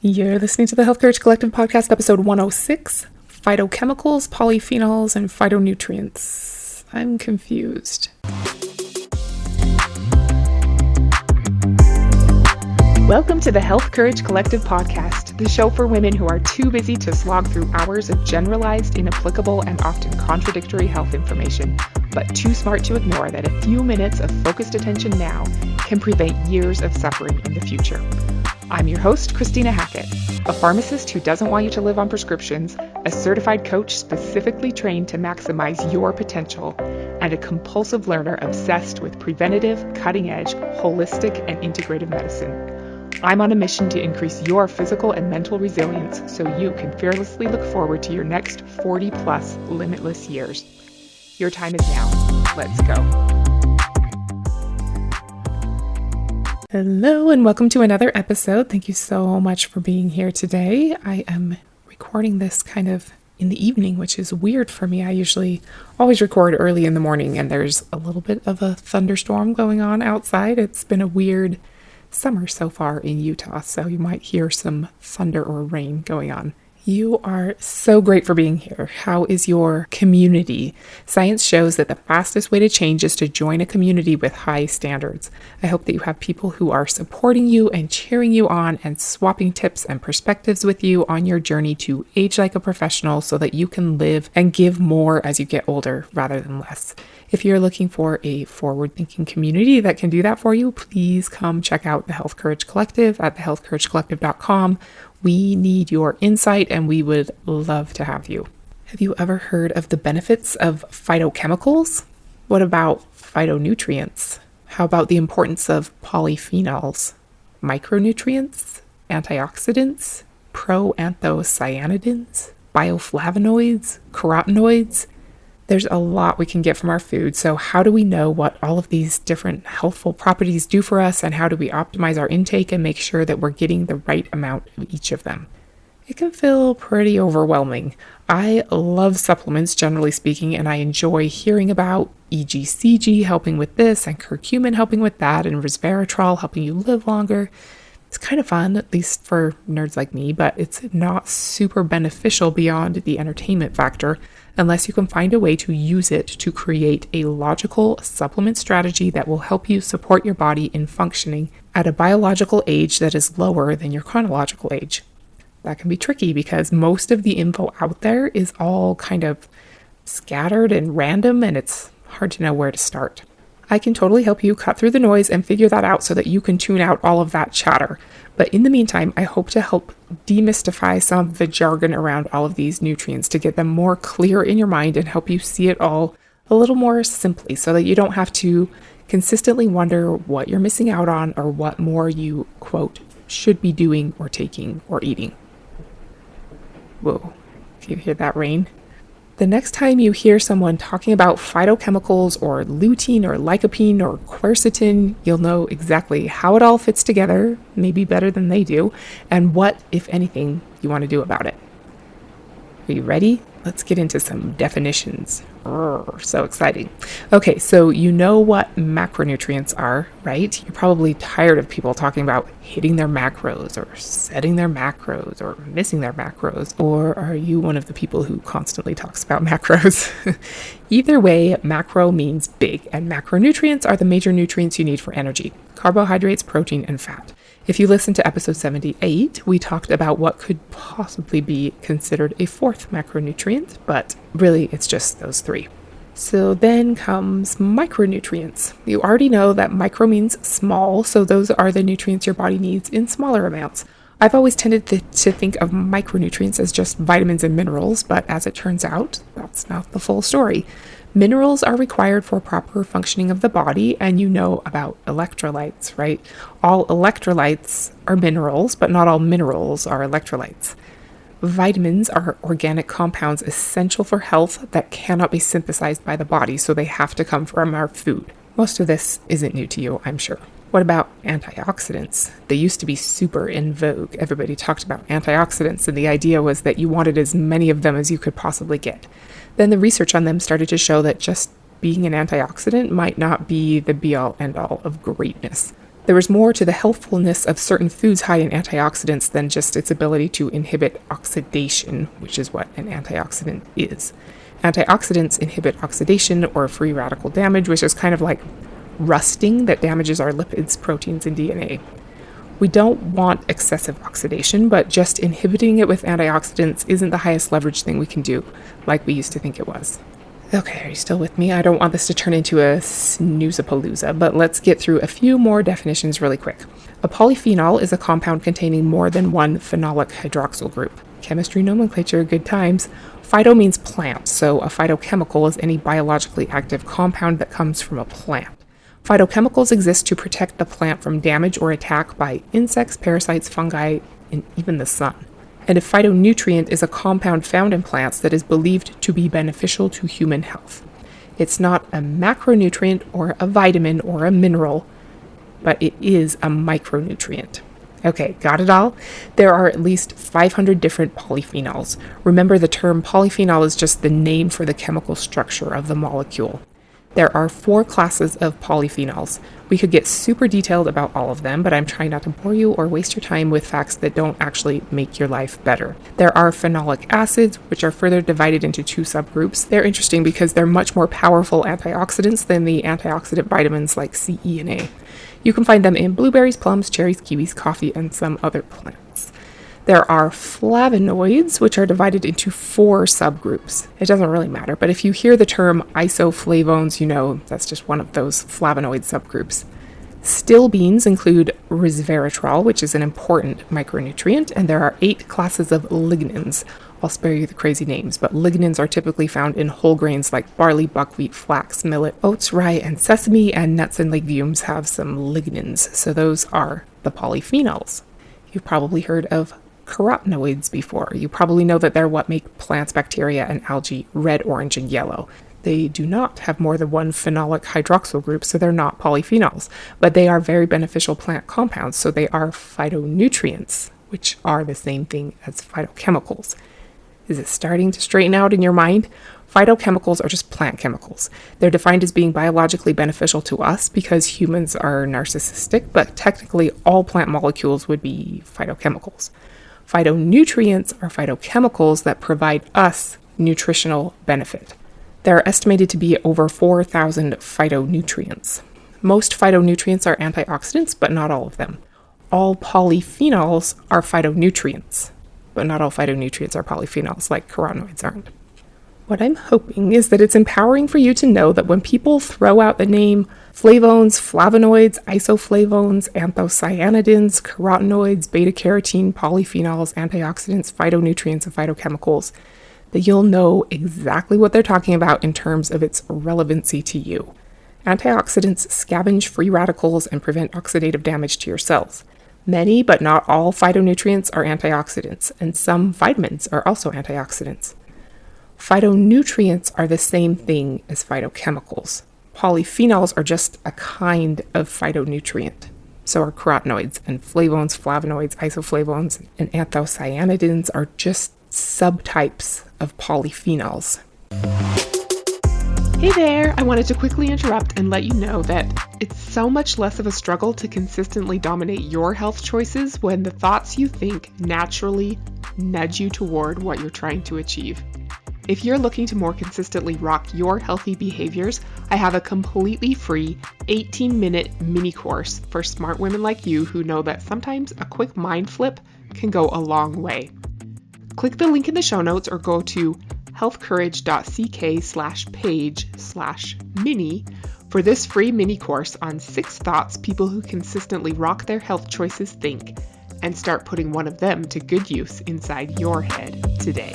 You're listening to the Health Courage Collective podcast, episode 106, Phytochemicals, Polyphenols, and Phytonutrients. I'm confused. Welcome to the Health Courage Collective podcast, the show for women who are too busy to slog through hours of generalized, inapplicable, and often contradictory health information, but too smart to ignore that a few minutes of focused attention now can prevent years of suffering in the future. I'm your host, Christina Hackett, a pharmacist who doesn't want you to live on prescriptions, a certified coach specifically trained to maximize your potential, and a compulsive learner obsessed with preventative, cutting-edge, holistic, and integrative medicine. I'm on a mission to increase your physical and mental resilience so you can fearlessly look forward to your next 40-plus limitless years. Your time is now. Let's go. Hello and welcome to another episode. Thank you so much for being here today. I am recording this kind of in the evening, which is weird for me. I usually always record early in the morning, and there's a little bit of a thunderstorm going on outside. It's been a weird summer so far in Utah, so you might hear some thunder or rain going on. You are so great for being here. How is your community? Science shows that the fastest way to change is to join a community with high standards. I hope that you have people who are supporting you and cheering you on and swapping tips and perspectives with you on your journey to age like a professional so that you can live and give more as you get older rather than less. If you're looking for a forward-thinking community that can do that for you, please come check out the Health Courage Collective at thehealthcouragecollective.com. We need your insight and we would love to have you. Have you ever heard of the benefits of phytochemicals? What about phytonutrients? How about the importance of polyphenols, micronutrients, antioxidants, anthocyanidins, bioflavonoids, carotenoids? There's a lot we can get from our food, so how do we know what all of these different healthful properties do for us, and how do we optimize our intake and make sure that we're getting the right amount of each of them? It can feel pretty overwhelming. I love supplements, generally speaking, and I enjoy hearing about EGCG helping with this, and curcumin helping with that, and resveratrol helping you live longer. It's kind of fun, at least for nerds like me, but it's not super beneficial beyond the entertainment factor unless you can find a way to use it to create a logical supplement strategy that will help you support your body in functioning at a biological age that is lower than your chronological age. That can be tricky because most of the info out there is all kind of scattered and random, and it's hard to know where to start. I can totally help you cut through the noise and figure that out so that you can tune out all of that chatter. But in the meantime, I hope to help demystify some of the jargon around all of these nutrients to get them more clear in your mind and help you see it all a little more simply so that you don't have to consistently wonder what you're missing out on or what more you, quote, should be doing or taking or eating. Whoa, can you hear that rain? The next time you hear someone talking about phytochemicals or lutein or lycopene or quercetin, you'll know exactly how it all fits together, maybe better than they do, and what, if anything, you want to do about it. Are you ready? Let's get into some definitions. So exciting. Okay, so you know what macronutrients are, right? You're probably tired of people talking about hitting their macros or setting their macros or missing their macros. Or are you one of the people who constantly talks about macros? Either way, macro means big, and macronutrients are the major nutrients you need for energy: carbohydrates, protein, and fat. If you listen to episode 78, we talked about what could possibly be considered a fourth macronutrient, but really it's just those three. So then comes micronutrients. You already know that micro means small, so those are the nutrients your body needs in smaller amounts. I've always tended to think of micronutrients as just vitamins and minerals, but as it turns out, that's not the full story. Minerals are required for proper functioning of the body, and you know about electrolytes, right? All electrolytes are minerals, but not all minerals are electrolytes. Vitamins are organic compounds essential for health that cannot be synthesized by the body, so they have to come from our food. Most of this isn't new to you, I'm sure. What about antioxidants? They used to be super in vogue. Everybody talked about antioxidants, and the idea was that you wanted as many of them as you could possibly get. Then the research on them started to show that just being an antioxidant might not be the be-all, end-all of greatness. There is more to the healthfulness of certain foods high in antioxidants than just its ability to inhibit oxidation, which is what an antioxidant is. Antioxidants inhibit oxidation or free radical damage, which is kind of like rusting that damages our lipids, proteins, and DNA. We don't want excessive oxidation, but just inhibiting it with antioxidants isn't the highest leverage thing we can do, like we used to think it was. Okay, are you still with me? I don't want this to turn into a snoozapalooza, but let's get through a few more definitions really quick. A polyphenol is a compound containing more than one phenolic hydroxyl group. Chemistry nomenclature, good times. Phyto means plant, so a phytochemical is any biologically active compound that comes from a plant. Phytochemicals exist to protect the plant from damage or attack by insects, parasites, fungi, and even the sun. And a phytonutrient is a compound found in plants that is believed to be beneficial to human health. It's not a macronutrient or a vitamin or a mineral, but it is a micronutrient. Okay, got it all? There are at least 500 different polyphenols. Remember, the term polyphenol is just the name for the chemical structure of the molecule. There are 4 classes of polyphenols. We could get super detailed about all of them, but I'm trying not to bore you or waste your time with facts that don't actually make your life better. There are phenolic acids, which are further divided into 2 subgroups. They're interesting because they're much more powerful antioxidants than the antioxidant vitamins like C, E, and A. You can find them in blueberries, plums, cherries, kiwis, coffee, and some other plants. There are flavonoids, which are divided into 4 subgroups. It doesn't really matter, but if you hear the term isoflavones, you know that's just one of those flavonoid subgroups. Still beans include resveratrol, which is an important micronutrient, and there are 8 classes of lignans. I'll spare you the crazy names, but lignans are typically found in whole grains like barley, buckwheat, flax, millet, oats, rye, and sesame, and nuts and legumes have some lignans, so those are the polyphenols. You've probably heard of carotenoids before. You probably know that they're what make plants, bacteria, and algae red, orange, and yellow. They do not have more than one phenolic hydroxyl group, so they're not polyphenols, but they are very beneficial plant compounds, so they are phytonutrients, which are the same thing as phytochemicals. Is it starting to straighten out in your mind? Phytochemicals are just plant chemicals. They're defined as being biologically beneficial to us because humans are narcissistic, but technically all plant molecules would be phytochemicals. Phytonutrients are phytochemicals that provide us nutritional benefit. There are estimated to be over 4,000 phytonutrients. Most phytonutrients are antioxidants, but not all of them. All polyphenols are phytonutrients, but not all phytonutrients are polyphenols, like carotenoids aren't. What I'm hoping is that it's empowering for you to know that when people throw out the name flavones, flavonoids, isoflavones, anthocyanidins, carotenoids, beta-carotene, polyphenols, antioxidants, phytonutrients, and phytochemicals, that you'll know exactly what they're talking about in terms of its relevancy to you. Antioxidants scavenge free radicals and prevent oxidative damage to your cells. Many, but not all, phytonutrients are antioxidants, and some vitamins are also antioxidants. Phytonutrients are the same thing as phytochemicals. Polyphenols are just a kind of phytonutrient. So are carotenoids, and flavones, flavonoids, isoflavones, and anthocyanidins are just subtypes of polyphenols. Hey there! I wanted to quickly interrupt and let you know that it's so much less of a struggle to consistently dominate your health choices when the thoughts you think naturally nudge you toward what you're trying to achieve. If you're looking to more consistently rock your healthy behaviors, I have a completely free 18-minute mini course for smart women like you who know that sometimes a quick mind flip can go a long way. Click the link in the show notes or go to healthcourage.ck/page/mini for this free mini course on 6 thoughts people who consistently rock their health choices think, and start putting one of them to good use inside your head today.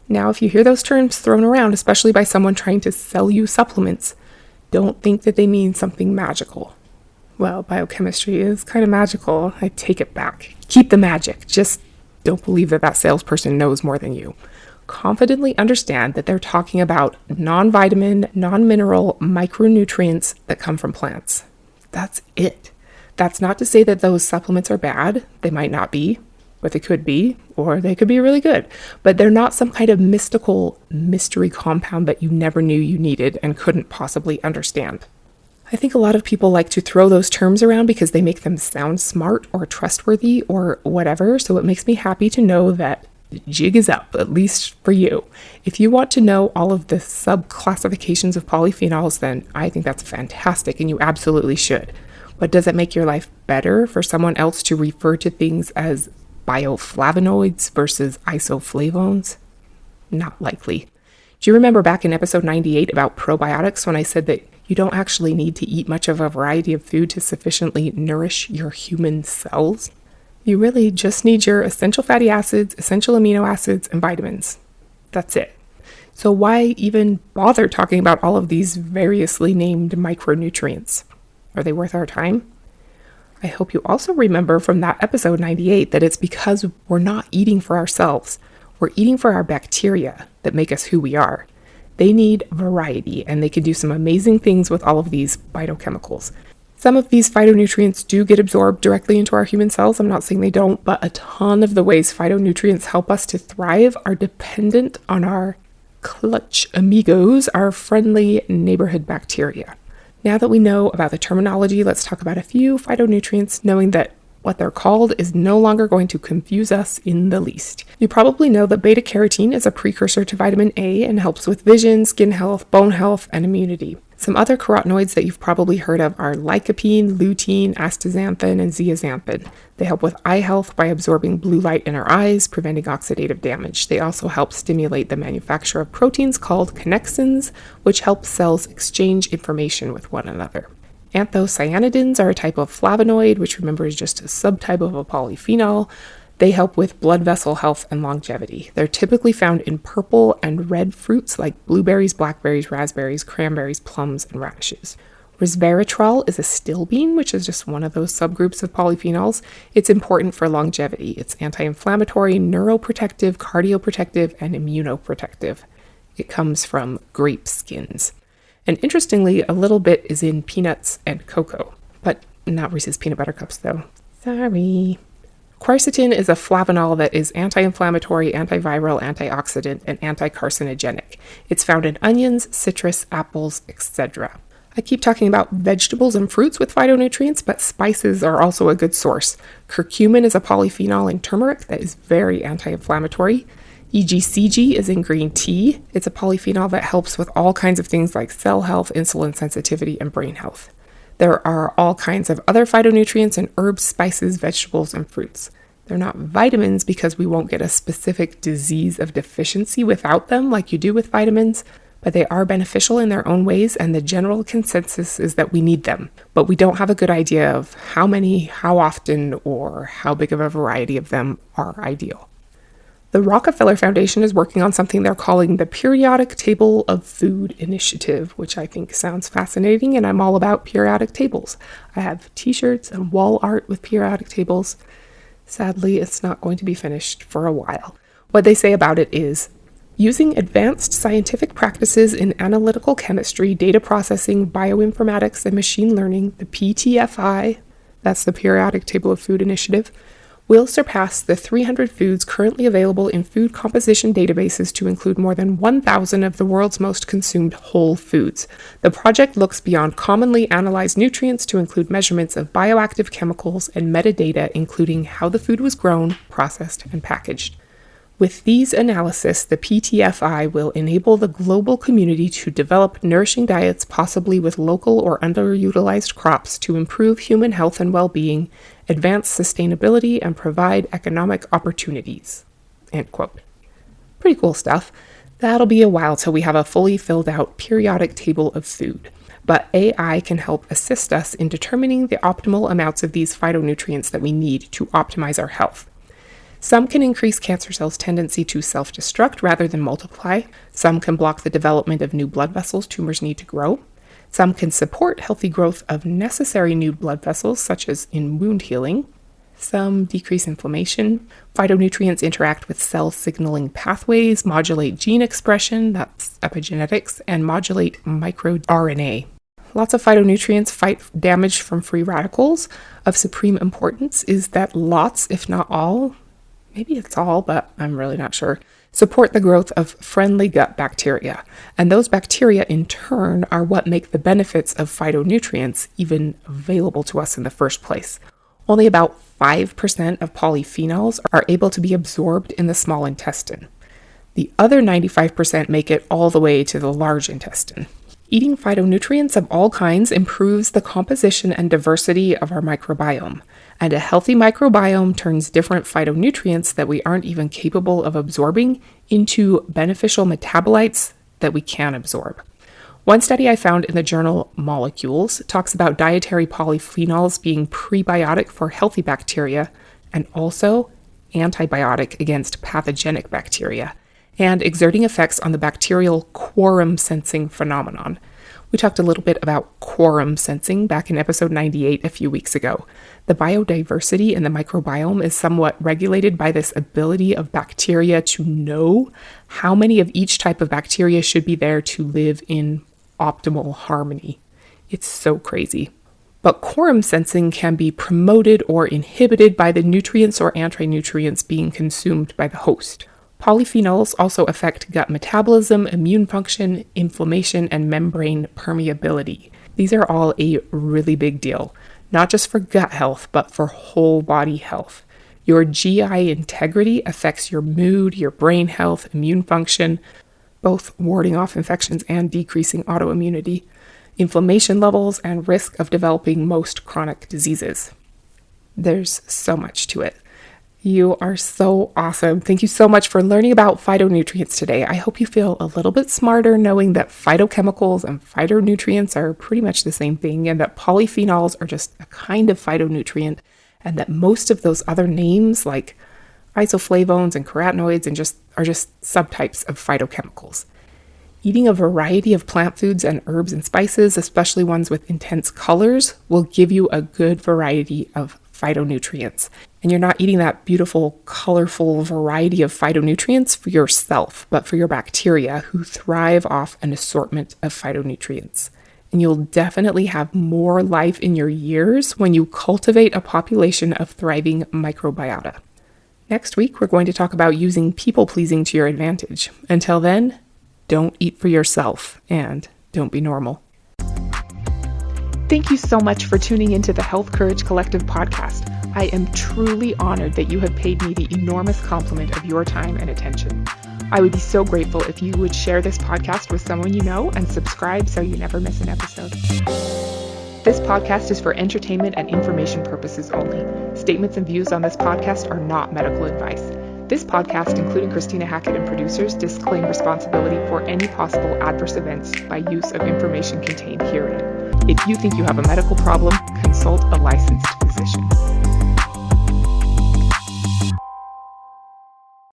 Now, if you hear those terms thrown around, especially by someone trying to sell you supplements, don't think that they mean something magical. Well, biochemistry is kind of magical. I take it back. Keep the magic. Just don't believe that that salesperson knows more than you. Confidently understand that they're talking about non-vitamin, non-mineral micronutrients that come from plants. That's it. That's not to say that those supplements are bad. They might not be, what they could be, or they could be really good. But they're not some kind of mystical mystery compound that you never knew you needed and couldn't possibly understand. I think a lot of people like to throw those terms around because they make them sound smart or trustworthy or whatever. So it makes me happy to know that the jig is up, at least for you. If you want to know all of the sub-classifications of polyphenols, then I think that's fantastic and you absolutely should. But does it make your life better for someone else to refer to things as bioflavonoids versus isoflavones? Not likely. Do you remember back in episode 98 about probiotics when I said that you don't actually need to eat much of a variety of food to sufficiently nourish your human cells? You really just need your essential fatty acids, essential amino acids, and vitamins. That's it. So why even bother talking about all of these variously named micronutrients? Are they worth our time? I hope you also remember from that episode 98 that it's because we're not eating for ourselves. We're eating for our bacteria that make us who we are. They need variety, and they can do some amazing things with all of these phytochemicals. Some of these phytonutrients do get absorbed directly into our human cells. I'm not saying they don't, but a ton of the ways phytonutrients help us to thrive are dependent on our clutch amigos, our friendly neighborhood bacteria. Now that we know about the terminology, let's talk about a few phytonutrients, knowing that what they're called is no longer going to confuse us in the least. You probably know that beta carotene is a precursor to vitamin A and helps with vision, skin health, bone health, and immunity. Some other carotenoids that you've probably heard of are lycopene, lutein, astaxanthin, and zeaxanthin. They help with eye health by absorbing blue light in our eyes, preventing oxidative damage. They also help stimulate the manufacture of proteins called connexins, which help cells exchange information with one another. Anthocyanidins are a type of flavonoid, which remember is just a subtype of a polyphenol. They help with blood vessel health and longevity. They're typically found in purple and red fruits like blueberries, blackberries, raspberries, cranberries, plums, and radishes. Resveratrol is a stilbene, which is just one of those subgroups of polyphenols. It's important for longevity. It's anti-inflammatory, neuroprotective, cardioprotective, and immunoprotective. It comes from grape skins. And interestingly, a little bit is in peanuts and cocoa, but not Reese's peanut butter cups though. Sorry. Quercetin is a flavonol that is anti-inflammatory, antiviral, antioxidant, and anti-carcinogenic. It's found in onions, citrus, apples, etc. I keep talking about vegetables and fruits with phytonutrients, but spices are also a good source. Curcumin is a polyphenol in turmeric that is very anti-inflammatory. EGCG is in green tea. It's a polyphenol that helps with all kinds of things like cell health, insulin sensitivity, and brain health. There are all kinds of other phytonutrients in herbs, spices, vegetables, and fruits. They're not vitamins because we won't get a specific disease of deficiency without them like you do with vitamins, but they are beneficial in their own ways, and the general consensus is that we need them. But we don't have a good idea of how many, how often, or how big of a variety of them are ideal. The Rockefeller Foundation is working on something they're calling the Periodic Table of Food Initiative, which I think sounds fascinating, and I'm all about periodic tables. I have t-shirts and wall art with periodic tables. Sadly, it's not going to be finished for a while. What they say about it is, using advanced scientific practices in analytical chemistry, data processing, bioinformatics, and machine learning, the PTFI, that's the Periodic Table of Food Initiative, will surpass the 300 foods currently available in food composition databases to include more than 1,000 of the world's most consumed whole foods. The project looks beyond commonly analyzed nutrients to include measurements of bioactive chemicals and metadata, including how the food was grown, processed, and packaged. With these analyses, the PTFI will enable the global community to develop nourishing diets, possibly with local or underutilized crops, to improve human health and well-being, advance sustainability, and provide economic opportunities. End quote. Pretty cool stuff. That'll be a while till we have a fully filled out periodic table of food. But AI can help assist us in determining the optimal amounts of these phytonutrients that we need to optimize our health. Some can increase cancer cells' tendency to self-destruct rather than multiply. Some can block the development of new blood vessels tumors need to grow. Some can support healthy growth of necessary new blood vessels, such as in wound healing. Some decrease inflammation. Phytonutrients interact with cell signaling pathways, modulate gene expression, that's epigenetics, and modulate microRNA. Lots of phytonutrients fight damage from free radicals. Of supreme importance is that lots, if not all, maybe it's all, but I'm really not sure, support the growth of friendly gut bacteria. And those bacteria, in turn, are what make the benefits of phytonutrients even available to us in the first place. Only about 5% of polyphenols are able to be absorbed in the small intestine. The other 95% make it all the way to the large intestine. Eating phytonutrients of all kinds improves the composition and diversity of our microbiome. And a healthy microbiome turns different phytonutrients that we aren't even capable of absorbing into beneficial metabolites that we can absorb. One study I found in the journal Molecules talks about dietary polyphenols being prebiotic for healthy bacteria and also antibiotic against pathogenic bacteria, and exerting effects on the bacterial quorum sensing phenomenon. We talked a little bit about quorum sensing back in episode 98 a few weeks ago. The biodiversity in the microbiome is somewhat regulated by this ability of bacteria to know how many of each type of bacteria should be there to live in optimal harmony. It's so crazy. But quorum sensing can be promoted or inhibited by the nutrients or anti-nutrients being consumed by the host. Polyphenols also affect gut metabolism, immune function, inflammation, and membrane permeability. These are all a really big deal, not just for gut health, but for whole body health. Your GI integrity affects your mood, your brain health, immune function, both warding off infections and decreasing autoimmunity, inflammation levels, and risk of developing most chronic diseases. There's so much to it. You are so awesome. Thank you so much for learning about phytonutrients today. I hope you feel a little bit smarter knowing that phytochemicals and phytonutrients are pretty much the same thing, and that polyphenols are just a kind of phytonutrient, and that most of those other names like isoflavones and carotenoids are just subtypes of phytochemicals. Eating a variety of plant foods and herbs and spices, especially ones with intense colors, will give you a good variety of phytonutrients. And you're not eating that beautiful, colorful variety of phytonutrients for yourself, but for your bacteria who thrive off an assortment of phytonutrients. And you'll definitely have more life in your years when you cultivate a population of thriving microbiota. Next week, we're going to talk about using people-pleasing to your advantage. Until then, don't eat for yourself and don't be normal. Thank you so much for tuning into the Health Courage Collective podcast. I am truly honored that you have paid me the enormous compliment of your time and attention. I would be so grateful if you would share this podcast with someone you know and subscribe so you never miss an episode. This podcast is for entertainment and information purposes only. Statements and views on this podcast are not medical advice. This podcast, including Christina Hackett and producers, disclaim responsibility for any possible adverse events by use of information contained herein. If you think you have a medical problem, consult a licensed physician.